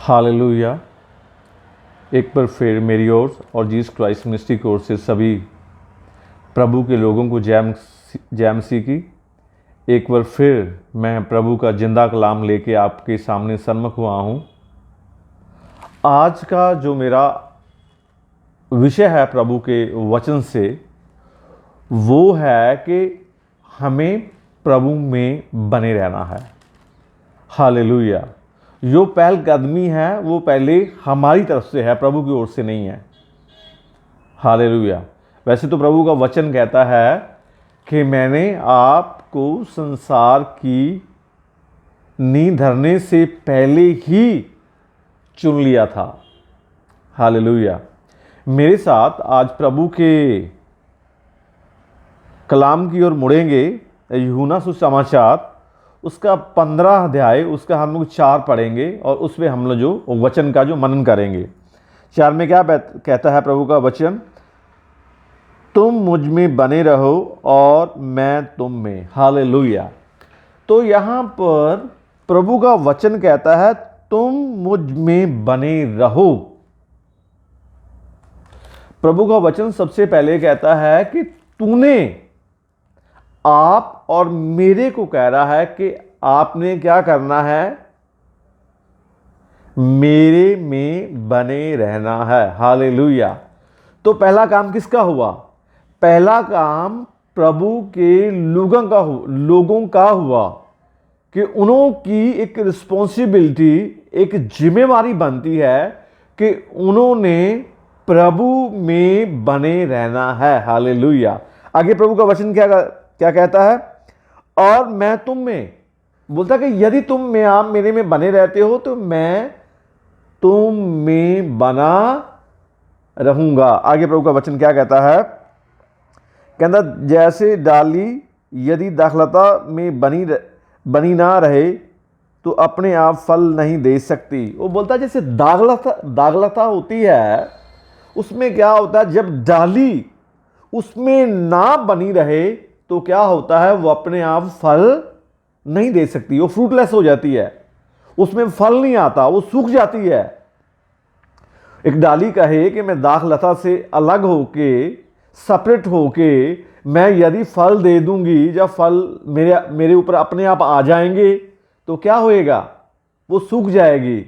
Hallelujah. एक बार फिर मेरी ओर और जीसस क्राइस्ट मिनिस्ट्री की ओर से सभी प्रभु के लोगों को जय मसीह की। एक बार फिर मैं प्रभु का जिंदा कलाम लेके आपके सामने सन्मुख हुआ हूँ। आज का जो मेरा विषय है प्रभु के वचन से, वो है कि हमें प्रभु में बने रहना है। हालेलुया। जो पहलकदमी है वो पहले हमारी तरफ से है, प्रभु की ओर से नहीं है। हालेलुया। वैसे तो प्रभु का वचन कहता है कि मैंने आपको संसार की नींव धरने से पहले ही चुन लिया था। हालेलुया। मेरे साथ आज प्रभु के कलाम की ओर मुड़ेंगे। यूहन्ना सुसमाचार उसका 15 अध्याय, उसका हम लोग 4 पढ़ेंगे और उस पर हम लोग जो वचन का जो मनन करेंगे। 4 में क्या कहता है प्रभु का वचन? तुम मुझ में बने रहो और मैं तुम में। हालेलुया। तो यहाँ पर प्रभु का वचन कहता है तुम मुझ में बने रहो। प्रभु का वचन सबसे पहले कहता है कि तूने, आप और मेरे को कह रहा है कि आपने क्या करना है? मेरे में बने रहना है। हालेलुया। तो पहला काम किसका हुआ? पहला काम प्रभु के लोगों का हुआ कि उन्हों की एक रिस्पॉन्सिबिलिटी, एक जिम्मेवारी बनती है कि उन्होंने प्रभु में बने रहना है। हालेलुया। आगे प्रभु का वचन क्या कहता है? और मैं तुम में, बोलता कि यदि तुम में, आप मेरे में बने रहते हो तो मैं तुम में बना रहूंगा। आगे प्रभु का वचन क्या कहता है? कहता जैसे डाली यदि दाखलता में बनी ना रहे तो अपने आप फल नहीं दे सकती। वो बोलता जैसे दागलता होती है, उसमें क्या होता है? जब डाली उसमें ना बनी रहे तो क्या होता है? वो अपने आप फल नहीं दे सकती, वो फ्रूटलेस हो जाती है, उसमें फल नहीं आता, वो सूख जाती है। एक डाली कहे कि मैं दाखलता से अलग होके, सेपरेट होके मैं यदि फल दे दूंगी, जब फल मेरे ऊपर अपने आप आ जाएंगे तो क्या होएगा? वो सूख जाएगी,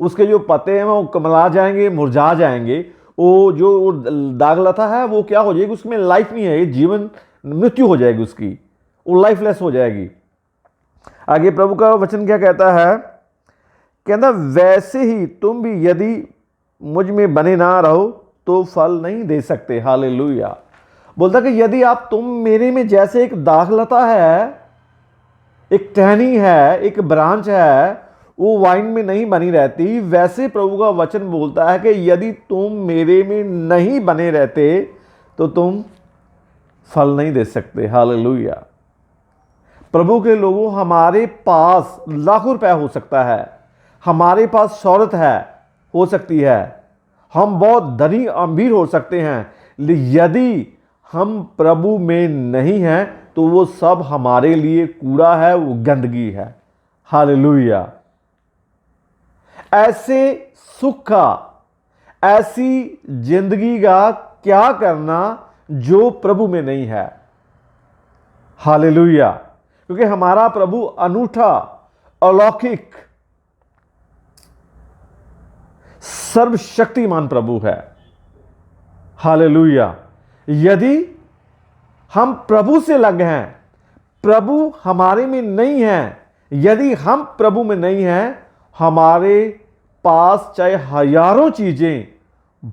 उसके जो पत्ते हैं वो कमला जाएंगे, मुरझा जाएंगे। वो जो दागलता है वो क्या हो जाएगी? उसमें लाइफ नहीं है, जीवन मृत्यु हो जाएगी उसकी, वो लाइफलेस हो जाएगी। आगे प्रभु का वचन क्या कहता है? कहता वैसे ही तुम भी यदि मुझ में बने ना रहो तो फल नहीं दे सकते। हालेलुया। बोलता कि यदि तुम मेरे में, जैसे एक दाखलता है, एक टहनी है, एक ब्रांच है, वो वाइन में नहीं बनी रहती, वैसे प्रभु का वचन बोलता है कि यदि तुम मेरे में नहीं बने रहते तो तुम फल नहीं दे सकते। हालेलुया। प्रभु के लोगों, हमारे पास लाखों रुपया हो सकता है, हमारे पास शौहरत है, हो सकती है, हम बहुत धनी अमीर हो सकते हैं, लेकिन यदि हम प्रभु में नहीं हैं तो वो सब हमारे लिए कूड़ा है, वो गंदगी है। हालेलुया। ऐसे सुख का, ऐसी जिंदगी का क्या करना जो प्रभु में नहीं है। हालेलुया। क्योंकि हमारा प्रभु अनूठा, अलौकिक, सर्वशक्तिमान प्रभु है। हालेलुया। यदि हम प्रभु से लग हैं, प्रभु हमारे में नहीं है, यदि हम प्रभु में नहीं हैं, हमारे पास चाहे हजारों चीजें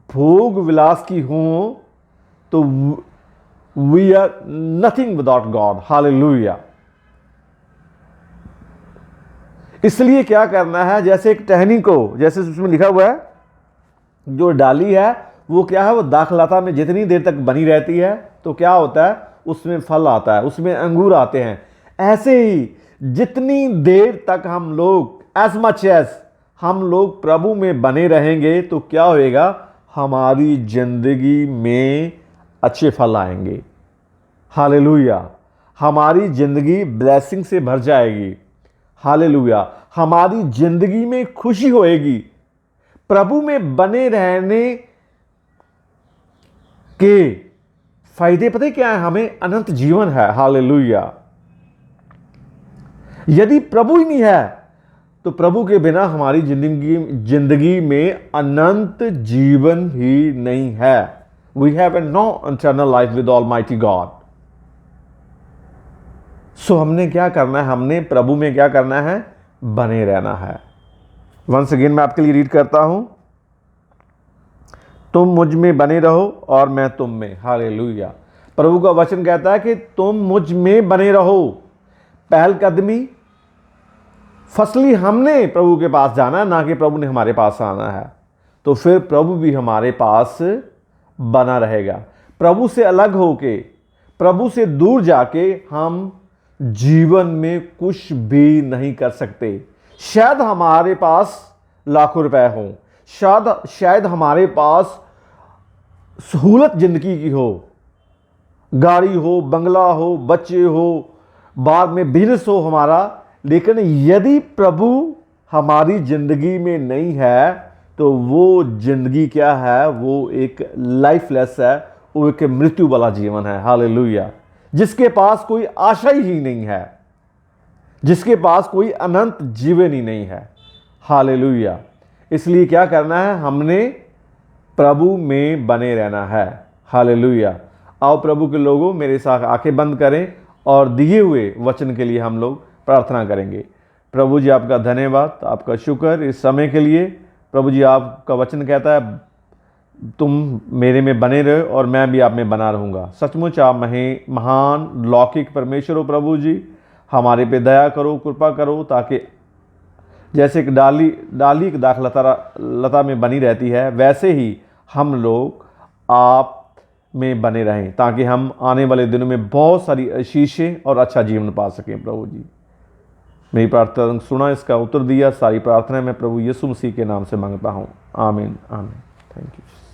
भोग विलास की हों तो we are nothing without God. Hallelujah. इसलिए क्या करना है? जैसे एक टहनी को, जैसे उसमें लिखा हुआ है, जो डाली है वो क्या है? वो दाखलता में जितनी देर तक बनी रहती है तो क्या होता है? उसमें फल आता है, उसमें अंगूर आते हैं। ऐसे ही जितनी देर तक हम लोग, एज मच एज हम लोग प्रभु में बने रहेंगे तो क्या होएगा? हमारी जिंदगी में अच्छे फल आएंगे। हालेलुया। हमारी जिंदगी ब्लेसिंग से भर जाएगी। हालेलुया, हमारी जिंदगी में खुशी होएगी। प्रभु में बने रहने के फायदे पता है क्या है? हमें अनंत जीवन है। हालेलुया। यदि प्रभु ही नहीं है तो प्रभु के बिना हमारी जिंदगी में अनंत जीवन ही नहीं है। We have a no eternal life with almighty God. So हमने क्या करना है? हमने प्रभु में क्या करना है? बने रहना है। वंस अगेन मैं आपके लिए रीड करता हूं, तुम मुझ में बने रहो और मैं तुम में। हालेलुया। प्रभु का वचन कहता है कि तुम मुझ में बने रहो। पहलकदमी फसली हमने प्रभु के पास जाना है, ना कि प्रभु ने हमारे पास आना है। तो फिर प्रभु भी हमारे पास बना रहेगा। प्रभु से अलग होके, प्रभु से दूर जाके हम जीवन में कुछ भी नहीं कर सकते। शायद हमारे पास लाखों रुपए हों, शायद हमारे पास सहूलत जिंदगी की हो, गाड़ी हो, बंगला हो, बच्चे हो, बाद में बिजनेस हो हमारा, लेकिन यदि प्रभु हमारी जिंदगी में नहीं है तो वो जिंदगी क्या है? वो एक लाइफलेस है, वो एक मृत्यु वाला जीवन है। हालेलुया। जिसके पास कोई आशा ही नहीं है, जिसके पास कोई अनंत जीवन ही नहीं है। हालेलुया। इसलिए क्या करना है? हमने प्रभु में बने रहना है। हालेलुया। आओ प्रभु के लोगों, मेरे साथ आंखें बंद करें और दिए हुए वचन के लिए हम लोग प्रार्थना करेंगे। प्रभु जी आपका धन्यवाद, आपका शुक्र इस समय के लिए। प्रभु जी आपका वचन कहता है तुम मेरे में बने रहो और मैं भी आप में बना रहूँगा। सचमुच आप महान लौकिक परमेश्वर हो। प्रभु जी हमारे पे दया करो, कृपा करो, ताकि जैसे एक डाली एक दाख लता में बनी रहती है, वैसे ही हम लोग आप में बने रहें, ताकि हम आने वाले दिनों में बहुत सारी आशीषें और अच्छा जीवन पा सकें। प्रभु जी मेरी प्रार्थना सुना, इसका उत्तर दिया। सारी प्रार्थना मैं प्रभु यीशु मसीह के नाम से मांगता हूँ। आमीन आमीन। Thank you.